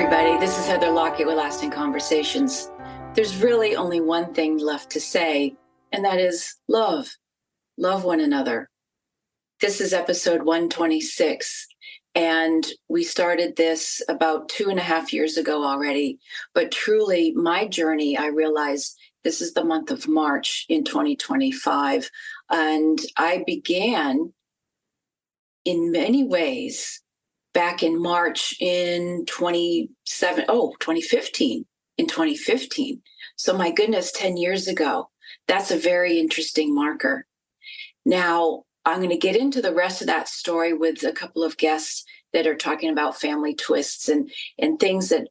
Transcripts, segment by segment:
everybody. This is Heather Lockett with Lasting Conversations. There's really only one thing left to say, and that is love. Love one another. This is episode 126, and we started this about 2.5 years ago already. But truly, my journey, I realized this is the month of March in 2025, and I began in many ways back in March in 2015, in 2015. So my goodness, 10 years ago. That's a very interesting marker. Now, I'm going to get into the rest of that story with a couple of guests that are talking about family twists and things that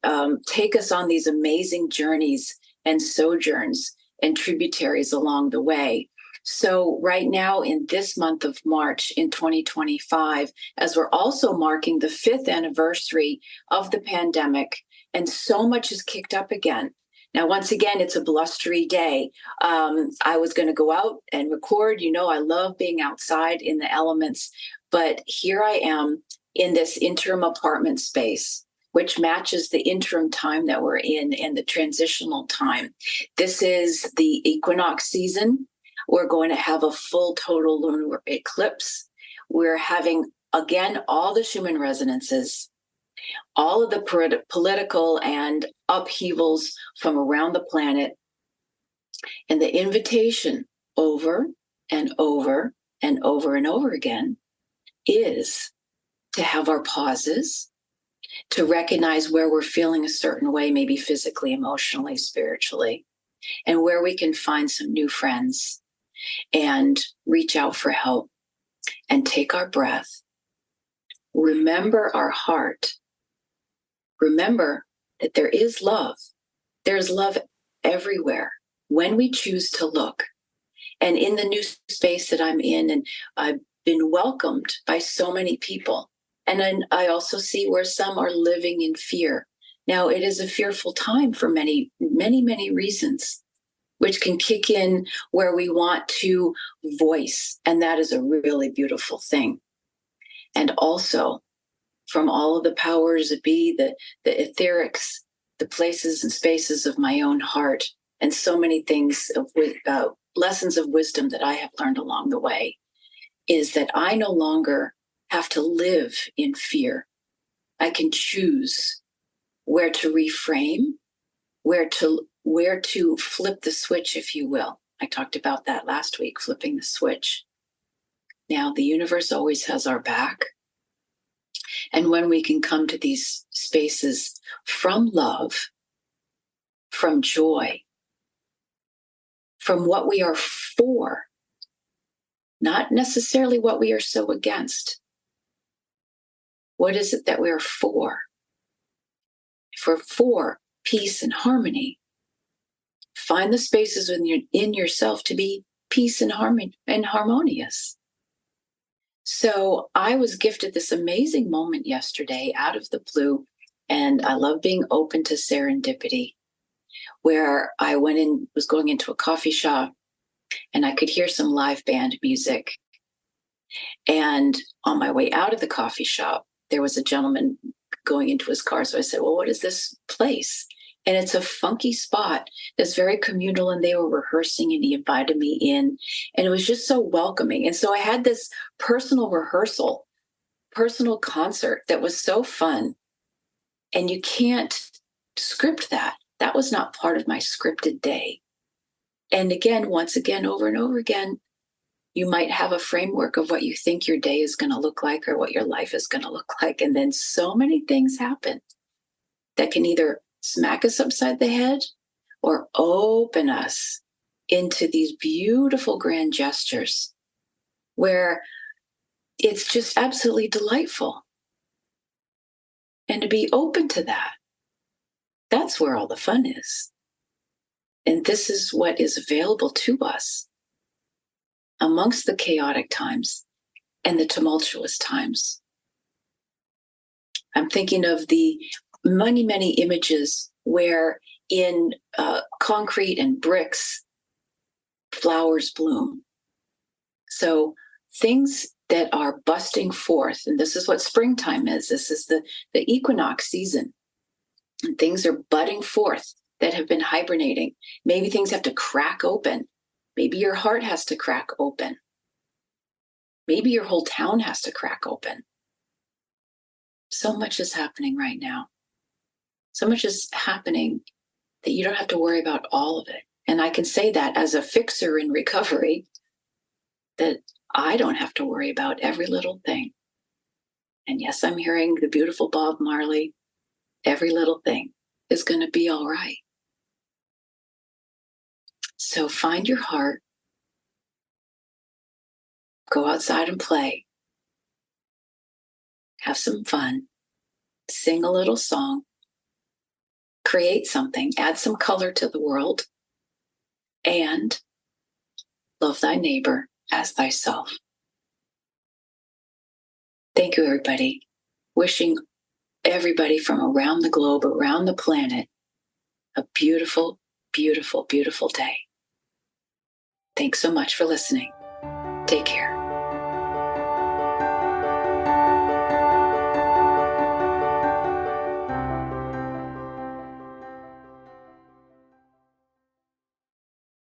take us on these amazing journeys and sojourns and tributaries along the way. So right now in this month of March in 2025, as we're also marking the 5th anniversary of the pandemic, and so much is kicked up again. Now, once again, it's a blustery day. I was going to go out and record. You know, I love being outside in the elements, but here I am in this interim apartment space, which matches the interim time that we're in and the transitional time. This is the equinox season. We're going to have a full total lunar eclipse. We're having, again, all the Schumann resonances, all of the political and upheavals from around the planet. And the invitation over and over and over and over again is to have our pauses, to recognize where we're feeling a certain way, maybe physically, emotionally, spiritually, and where we can find some new friends and reach out for help and take our breath. Remember our heart. Remember that there is love. There's love everywhere when we choose to look. And in the new space that I'm in, and I've been welcomed by so many people. And then I also see where some are living in fear. Now, it is a fearful time for many, many, many reasons, which can kick in where we want to voice. And that is a really beautiful thing. And also from all of the powers that be, the etherics, the places and spaces of my own heart, and so many things of lessons of wisdom that I have learned along the way, is that I no longer have to live in fear. I can choose where to reframe, where to flip the switch, if you will. I talked about that last week, flipping the switch. Now, the universe always has our back. And when we can come to these spaces from love, from joy, from what we are for, not necessarily what we are so against. What is it that we're for? If we're for peace and harmony, find the spaces in yourself to be peace and harmonious. So I was gifted this amazing moment yesterday out of the blue, and I love being open to serendipity, where I was going into a coffee shop, and I could hear some live band music. And on my way out of the coffee shop, there was a gentleman going into his car. So I said, well, what is this place? And it's a funky spot that's very communal, and they were rehearsing, and he invited me in, and it was just so welcoming. And so I had this personal rehearsal, personal concert that was so fun. And you can't script that. That was not part of my scripted day. And again, once again, over and over again, you might have a framework of what you think your day is going to look like or what your life is going to look like. And then so many things happen that can either smack us upside the head or open us into these beautiful grand gestures where it's just absolutely delightful. And to be open to that, that's where all the fun is. And this is what is available to us amongst the chaotic times and the tumultuous times. I'm thinking of the many, many images where in concrete and bricks, flowers bloom. So things that are busting forth, and this is what springtime is. This is the equinox season. And things are budding forth that have been hibernating. Maybe things have to crack open. Maybe your heart has to crack open. Maybe your whole town has to crack open. So much is happening right now. So much is happening that you don't have to worry about all of it. And I can say that as a fixer in recovery, that I don't have to worry about every little thing. And yes, I'm hearing the beautiful Bob Marley. Every little thing is going to be all right. So find your heart, go outside and play, have some fun, sing a little song, create something, add some color to the world, and love thy neighbor as thyself. Thank you, everybody. Wishing everybody from around the globe, around the planet, a beautiful, beautiful, beautiful day. Thanks so much for listening. Take care.